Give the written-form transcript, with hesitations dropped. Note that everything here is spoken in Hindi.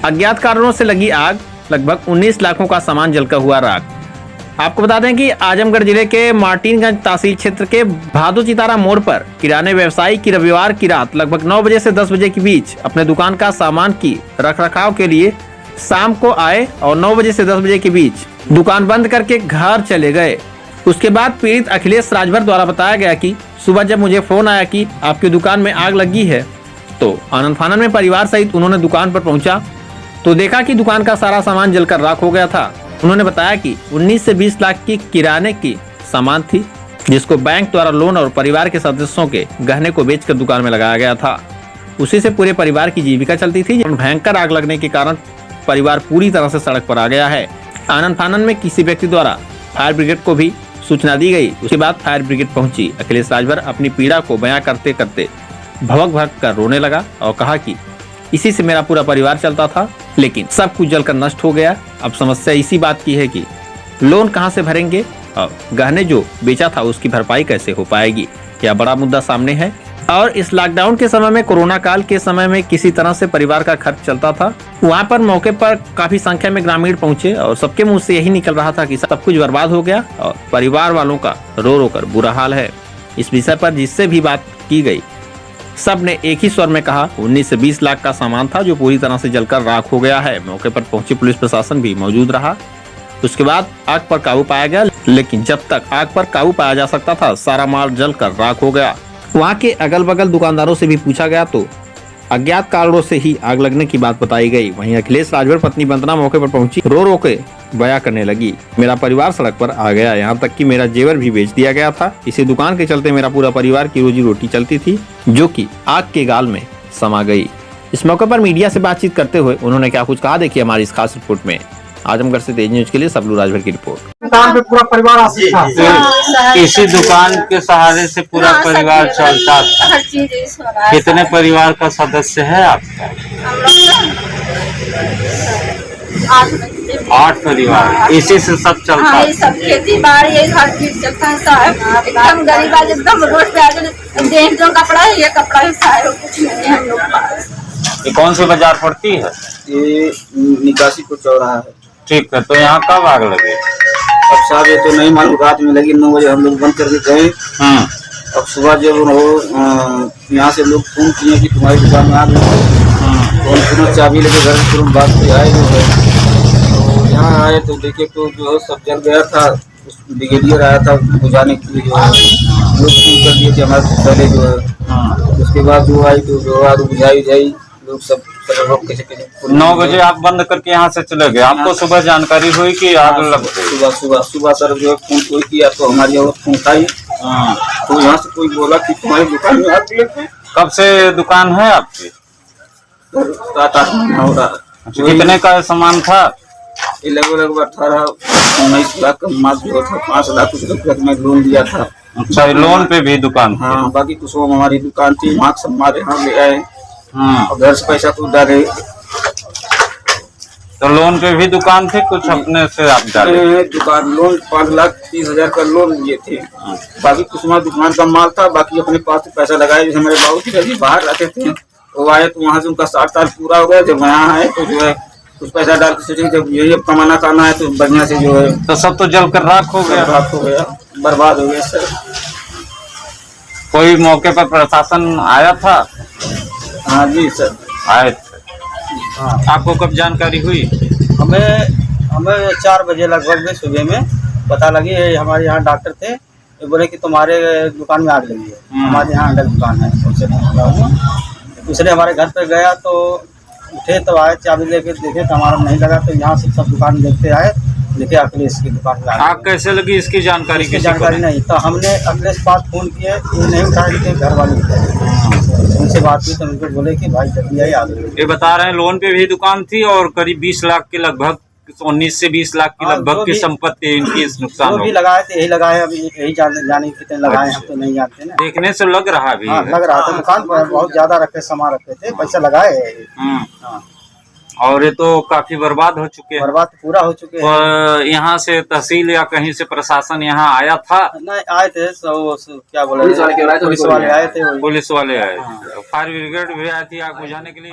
अज्ञात कारणों से लगी आग, लगभग 19 लाखों का सामान जलकर हुआ राख। आपको बता दें कि आजमगढ़ जिले के मार्टिनगंज तहसील क्षेत्र के भादो चितारा मोड़ पर किराने व्यवसायी की रविवार की रात लगभग 9 बजे से 10 बजे के बीच अपने दुकान का सामान की रखरखाव के लिए शाम को आए और 9 बजे से 10 बजे के बीच दुकान बंद करके घर चले गए। उसके बाद पीड़ित अखिलेश राजभर द्वारा बताया गया कि सुबह जब मुझे फोन आया कि आपकी दुकान में आग लगी है, तो आनंद फानन में परिवार सहित उन्होंने दुकान पर पहुंचा तो देखा कि दुकान का सारा सामान जलकर राख हो गया था। उन्होंने बताया कि 19 से 20 लाख की किराने की सामान थी, जिसको बैंक द्वारा लोन और परिवार के सदस्यों के गहने को बेचकर दुकान में लगाया गया था। उसी से पूरे परिवार की जीविका चलती थी। भयंकर आग लगने के कारण परिवार पूरी तरह से सड़क पर आ गया है। आनंद फानन में किसी व्यक्ति द्वारा फायर ब्रिगेड को भी सूचना दी गई। उसके बाद फायर ब्रिगेड पहुंची। अखिलेश राजभर अपनी पीड़ा को बयां करते करते भवक भवक कर रोने लगा और कहा कि इसी से मेरा पूरा परिवार चलता था, लेकिन सब कुछ जलकर नष्ट हो गया। अब समस्या इसी बात की है कि लोन कहां से भरेंगे और गहने जो बेचा था उसकी भरपाई कैसे हो पाएगी। यह बड़ा मुद्दा सामने है। और इस लॉकडाउन के समय में, कोरोना काल के समय में किसी तरह से परिवार का खर्च चलता था। वहां पर मौके पर काफी संख्या में ग्रामीण पहुंचे और सबके मुंह से यही निकल रहा था कि सब कुछ बर्बाद हो गया और परिवार वालों का रो रो कर बुरा हाल है। इस विषय पर जिससे भी बात की गई, सब ने एक ही स्वर में कहा 19 से 20 लाख का सामान था जो पूरी तरह से जलकर राख हो गया है। मौके पर पहुंची पुलिस प्रशासन भी मौजूद रहा। उसके बाद आग पर काबू पाया गया, लेकिन जब तक आग पर काबू पाया जा सकता था, सारा माल जलकर राख हो गया। वहां के अगल बगल दुकानदारों से भी पूछा गया तो अज्ञात कारणों से ही आग लगने की बात बताई गई। वहीं अखिलेश राजभर पत्नी वंदना मौके पर पहुंची, रो रो के बयां करने लगी, मेरा परिवार सड़क पर आ गया, यहाँ तक कि मेरा जेवर भी बेच दिया गया था। इसी दुकान के चलते मेरा पूरा परिवार की रोजी रोटी चलती थी, जो कि आग के गाल में समा गई। इस मौके पर मीडिया से बातचीत करते हुए उन्होंने क्या कुछ कहा, देखिए हमारी इस खास रिपोर्ट में। आजमगढ़ से तेज न्यूज के लिए सबलू राजभर की रिपोर्ट। दुकान पे पूरा परिवार आश्रित था। इसी दुकान के सहारे से पूरा परिवार चलता था। कितने परिवार का सदस्य है आपका? 8 परिवार। इसी से सब चलता है। सब खेती बाड़ी यही हर चीज चलता है साहब। एकदम गरीब आज एकदम रोड पे आज जो कपड़ा है, ये कपड़ा ही साहब, कुछ नहीं है हम लोग पास। ये कौन सी बाजार पड़ती है? ये निकासी को चौराहा है। ठीक है, तो यहाँ कब आग लगी? अब साहब ये तो नहीं मालूम, रात में लगी 9 बजे हम लोग बंद करके गए। अब सुबह जब यहाँ से लोग फोन किए कि तुम्हारी दुकान में आग लगी, तुरंत चाबी लेके घर से तुरंत बात पे आए जो है। तो यहाँ आए तो देखे तो जो है सब जल गया था। ब्रिगेडियर आया था बुझाने के लिए, जो है लोग फोन कर दिए थे हमारे पहले जो है। उसके बाद जो आई तो जो आग बुझाई लोग सब 9 बजे आप बंद करके यहाँ से चले गए। आपको सुबह जानकारी हुई कि आग लग गई? सुबह सर जो है फोन कोई किया तो हमारी और फोन उठाई। तो यहाँ से कोई बोला कि तुम्हारी दुकान में आग लग गई। कब से दुकान है आपकी? 7-8 महीना हो रहा। कितने का सामान था? ये लगभग 18-19 लाख का माल जो था। 5 लाख कुछ रुपया में लोन दिया था। अच्छा, लोन पे भी दुकान? हाँ, बाकी कुछ हमारी दुकान थी, वहाँ सब हमारे यहाँ ले आए और घर से पैसा कुछ डाले। तो लोन पे भी दुकान थी, कुछ अपने से आप डाले? दुकान लोन 5,30,000 का लोन लिए थे। बाकी कुछ हमारी दुकान का माल था, बाकी अपने पास पैसा लगाया। जैसे हमारे बाबू जी बाहर रहते थे, वो आए तो वहाँ से उनका 60 साल पूरा हो गया। जब यहाँ आए तो जो है कुछ पैसा डाल के सोचे जब यही अब कमाना करना है तो बढ़िया से जो है। तो सब तो जलकर राख हो गया? राख हो गया, बर्बाद हो गया सर। कोई मौके पर प्रशासन आया था? हाँ जी सर, आए थे। आपको कब जानकारी हुई? हमें 4 बजे लगभग में सुबह में पता लगी। हमारे यहाँ डॉक्टर थे, ये बोले कि तुम्हारे दुकान में आग लगी है। हमारे यहाँ अंडर दुकान है, उसने हमारे घर पे गया तो उठे तो आए, चाबी लेके देखे तो हमारा नहीं लगा। तो यहाँ से सब दुकान देखते आए, देखे अखिलेश की दुकान में आग कैसे लगी इसकी जानकारी? नहीं। तो हमने अखिलेश के पास फोन किए, ये नहीं उठाए, घर वाले उनसे बात की तो उनको बोले कि भाई जल्दी आई आग लगी। ये बता रहे हैं लोन पे भी दुकान थी और करीब 20 लाख के लगभग 19 से 20 लाख की लगभग की संपत्ति इनकी नुकसान भी लगाए थे। यही लगाए, अभी यही जाने कितने लगाए हम तो नहीं जानते ना। देखने से लग रहा भी है। लग रहा था दुकान पर बहुत ज्यादा रखे, सामान रखे थे, पैसा लगाए। और ये तो काफी बर्बाद हो चुके हैं। बर्बाद पूरा हो चुके हैं। यहाँ से तहसील या कहीं से प्रशासन यहाँ आया था? नहीं आए थे, क्या बोले, पुलिस वाले आए थे। पुलिस वाले आए, फायर ब्रिगेड भी आई थी आग बुझाने के लिए।